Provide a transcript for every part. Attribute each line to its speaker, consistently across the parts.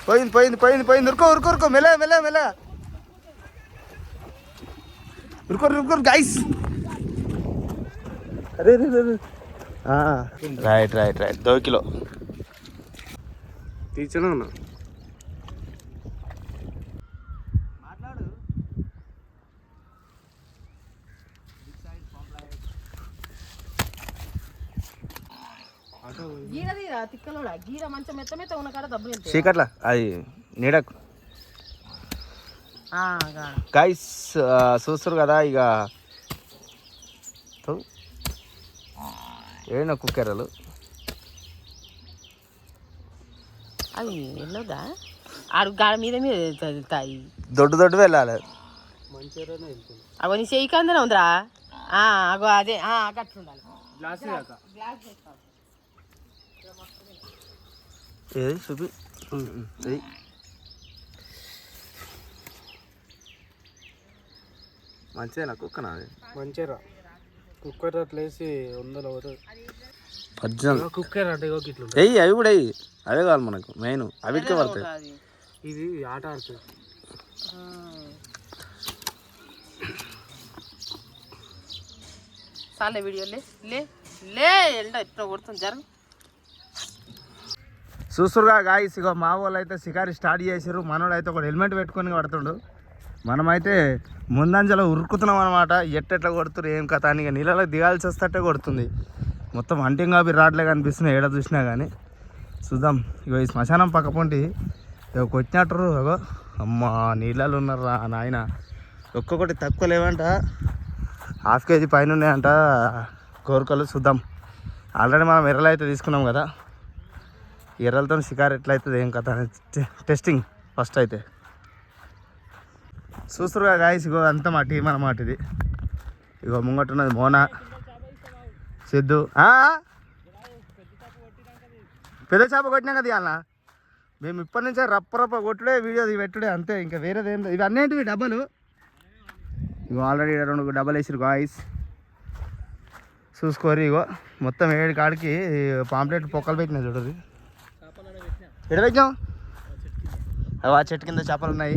Speaker 1: పోయింది పోయింది పోయింది పోయింది. ఉరుకో ఉరుకో ఉరుకో మెల్ల మెల్ల మెల్ల ఉరుకో ఉరుకో గైస్. అరే రైట్ రైట్ రైట్ 2 కిలో తీర్చనే ఉన్నా. మాట్లాడు. చీకట్లా అది నీడకు గైస్ చూస్తారు కదా. ఇక ఏనా కుక్కెరలు
Speaker 2: అవి వెళ్ళదా ఆడు గాడి మీద మీద వెళ్తాయి.
Speaker 1: దొడ్డు దొడ్డు వెళ్ళాలి.
Speaker 2: అవన్నీ చెయ్యి కందనే ఉందిరా. అగో అదే గట్లుండాలి.
Speaker 1: ఏది చూపి మంచిగా కుక్కనా
Speaker 3: మంచిగా కుక్కర్ అట్లేసి 100 అవుతుంది.
Speaker 1: 18
Speaker 3: కుక్కర్ అంటే
Speaker 1: వెయ్యి అవి కూడా వెయ్యి. అవే కావాలి మనకు మెయిన్. అవిటికే పడతాయి.
Speaker 3: ఇది ఆట ఆడుతుంది.
Speaker 2: చాలే వీడియో లే ఎండ ఎట్లా కొడుతుంది జర.
Speaker 1: చూస్తురుగా గాయస్. ఇక మా వాళ్ళు అయితే షికారి స్టార్ట్ చేసారు. మనోడు అయితే ఒక హెల్మెట్ పెట్టుకొని పడుతుండు. మనమైతే ముందంజలో ఉరుకుతున్నాం అనమాట. ఎట్టెట్లా కొడుతురు ఏం కథ అని. ఇక నీళ్ళలో దిగాల్సి వస్తట్టే కొడుతుంది. మొత్తం హంటింగ్ అవి రాట్లే కనిపిస్తున్నాయి ఏడ చూసినా కానీ. చూద్దాం. ఇక ఈ శ్మశానం పక్క పొంటి ఇక కొట్టినట్టు. అగో అమ్మ నీళ్ళలో ఉన్నారా నాయన. ఒక్కొక్కటి తక్కువ లేవంట. 1/2 కేజీ పైన ఉన్నాయంట కోరికలు. చూద్దాం. ఆల్రెడీ మనం ఎర్రలు అయితే తీసుకున్నాం కదా. ఎర్రలతో షికారు ఎట్లయితుంది ఏం కథ అనేది టెస్టింగ్ ఫస్ట్ అయితే. చూస్తురుగా గాయస్. ఇగో అంతా మా టీం అన్నమాట ఇది. ఇగో ముంగట్టున్నది మోనా, సిద్ధు. పెద్ద చేప కొట్టినా కదా అన్న. మేము ఇప్పటి నుంచే రప్ప కొట్టుడే వీడియో పెట్టుడే అంతే. ఇంకా వేరేది ఏం లేదు. ఇవి అన్నింటివి డబ్బలు. ఇగో ఆల్రెడీ 2 డబ్బలు వేసారు గాయస్. చూసుకోరు. ఇగో మొత్తం 7 కాడికి పాంప్లెట్ పొక్కలు పెట్టినాయి చూడరు. ఎడ పెట్టాం? ఆ చెట్టు కింద చేపలు ఉన్నాయి.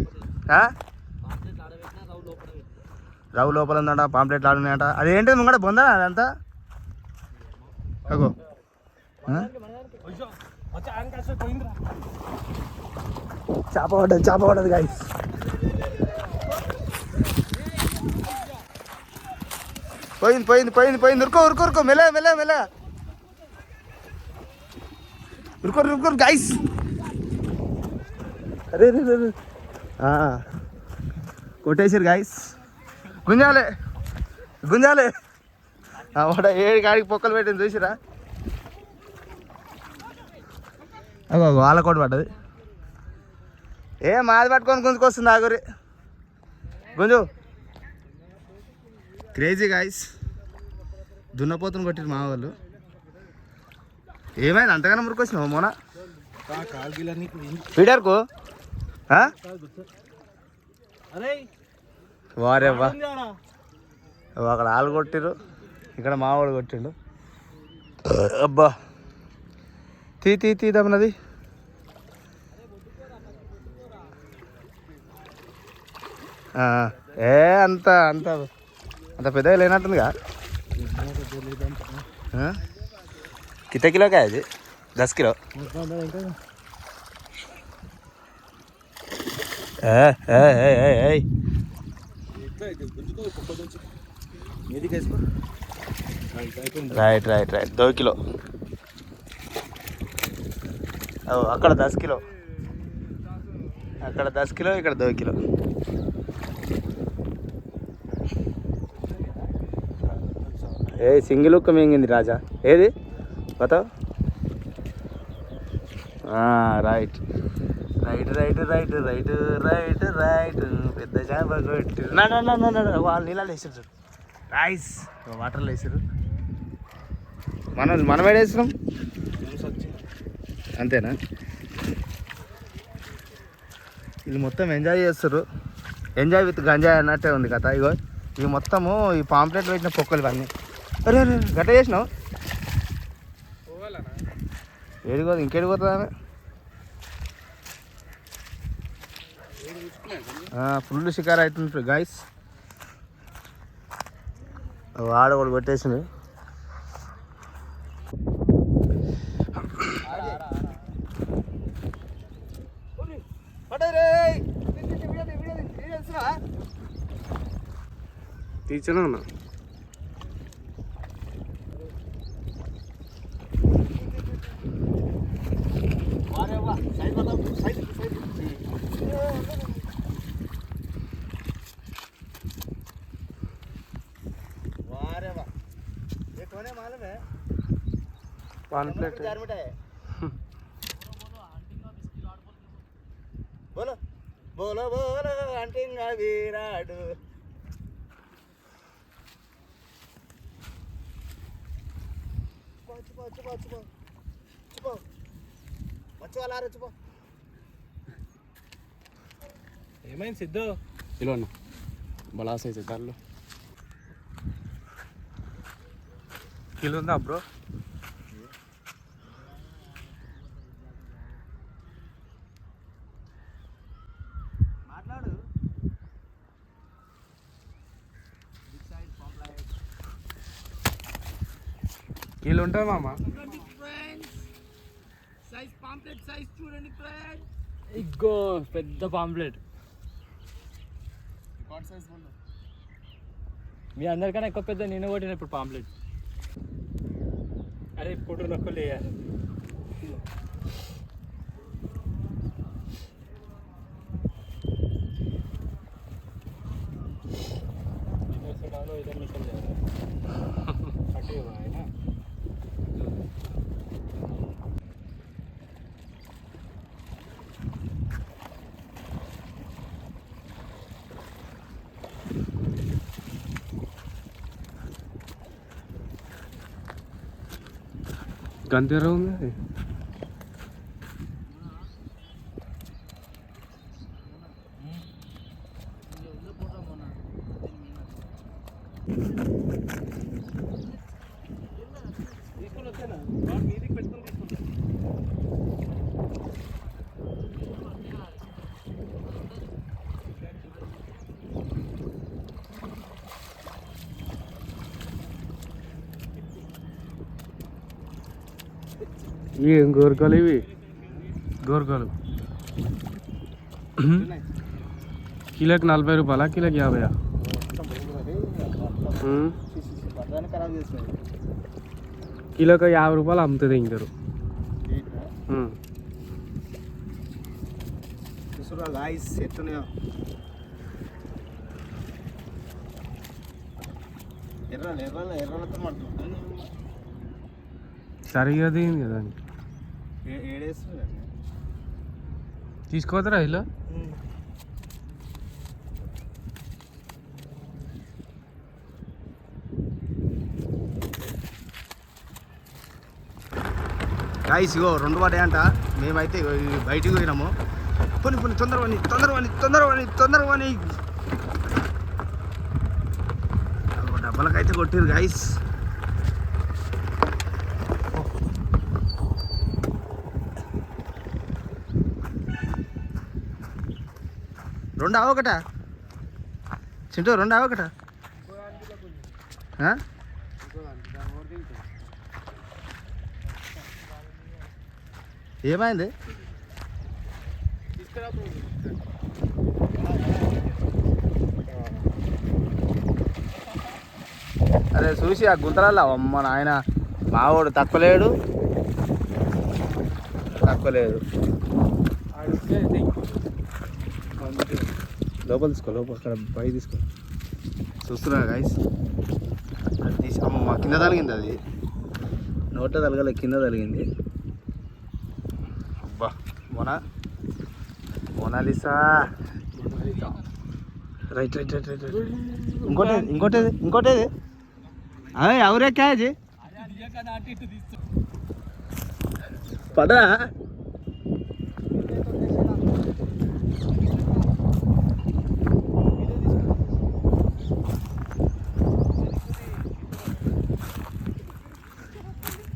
Speaker 1: రవ్వు లోపల ఉందంట. పాంప్లెట్లు ఆడున్నాయంట. అదేంటి ముంగడ బొందా అదంతా. అగో చేప పడ్డది గాయస్. పోయింది పోయింది పోయింది పోయింది. ఉరుకో ఉరుకో ఉరుకో మెల్ల మెల్ల మెల్ల ఉరుకో ఉరుకో గాయస్. అరే కొట్టేసారు గాయస్. గుంజాలే గుంజాలే. వాడ 7 కాడికి పొక్కలు పెట్టింది చూసిరా. అగో వాళ్ళ కోటి పడ్డది. మాది పట్టుకొని గుంజుకొస్తుంది ఆగురి. గుంజు క్రేజీ గాయస్. దున్నపోతుని కొట్టిరు మా వాళ్ళు. ఏమైంది అంతగానో మురికొచ్చినావు మోనా ఫీడర్కు? వారేవ్వా అక్కడ వాళ్ళు కొట్టిరు. ఇక్కడ మావాడు కొట్టిండు. అబ్బా తీదమ్మన్నది. అంత అంత అంత పెద్దగా లేనట్టుందిగా. कितने किलो का है जी? 10 किलो. Right 2 kilo. అక్కడ 10 किलो, అక్కడ 10 किलो, ఇక్కడ 2 किलो. సింగిల్ ఉక్క మింగింది రాజా. ఏది బతావ్? రైట్ పెద్ద చేప కొట్టి వాళ్ళు నీళ్ళలో వేసారు చూడు. రైస్ వాటర్లో వేసారు. మనం వేడేస్తున్నాం అంతేనా? వీళ్ళు మొత్తం ఎంజాయ్ చేస్తారు. ఎంజాయ్ విత్ గంజాయ్ అన్నట్టే ఉంది కథ. ఇగో ఇవి మొత్తము ఈ పాంప్లెట్లు పెట్టిన పొక్కలు ఇవన్నీ. అరే గట్ట చేసినావు ఏడిపోతుంది? ఇంకేడిపోతుంది ఆమె. ఫుల్ షికారు అవుతుంది గాయస్. ఆడ కూడా పెట్టేసింది.
Speaker 3: తీర్చనా అన్న वन प्लेट
Speaker 1: बोलो बोलो बोलो अंटिंग विराट
Speaker 3: ఏమైంది సిద్ధు ఇలా అన్న బలాస్ అయితే దారిలో కిలో ఉందా బ్రో?
Speaker 1: మాట్లాడు.
Speaker 3: కిలో ఉంటుంది మామ.
Speaker 4: ఇగ్గో పెద్ద పాంప్లెట్. మీ అందరికన్నా ఎక్కువ పెద్ద నేను కొట్టిన ఇప్పుడు పాంప్లెట్.
Speaker 3: అరే ఇప్పుడు నాకు లేయా గంతేరా ఉంది. ఏం గోరకాలు ఇవి? గోరకాలు కిలోకి 40 రూపాయలా? కిలోకి 50? కిలోకి 50 రూపాయలు అమ్ముతుంది ఇంకరు.
Speaker 1: గాయస్ ఎట్టున్నాయో ఎర్రలు ఎర్రలు ఎర్రలతో పడుతుంది.
Speaker 3: సరిగా దిగింది కదా
Speaker 1: ఏడేస్తుంది
Speaker 3: తీసుకోవద్దురా ఇలా.
Speaker 1: గాయస్ ఇగో 2 పడ్డాయంట. మేమైతే బయటికి పోయినాము. కొన్ని కొన్ని తొందరగా డబ్బలకైతే కొట్టిరు గాయస్. రెండు అవకట చింటూ, 2 అవకట. ఏమైంది? అరే చూసి ఆ గుంతలల్లో అమ్మ నాయన మావాడు తక్కువలేడు. లోపల తీసుకో, లోపల అక్కడ పై తీసుకో. చూస్తున్నా గాయస్, అది తీసి అమ్మ కింద తగిలింది. అది నోట తలగలే, కింద తగిలింది. అబ్బా మోనాలిసా. రైట్. ఇంకోటి అదే ఎవరే క్యాజ్ పడా.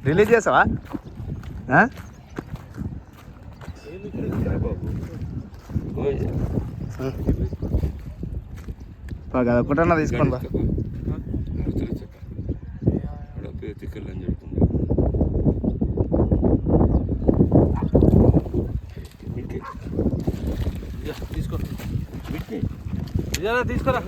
Speaker 1: రిలీజ్ చేసావా? కదా ఒకటన్నా తీసుకోండి బా
Speaker 3: తిక్కలని చెప్పుకుంటా తీసుకో తీసుకోరా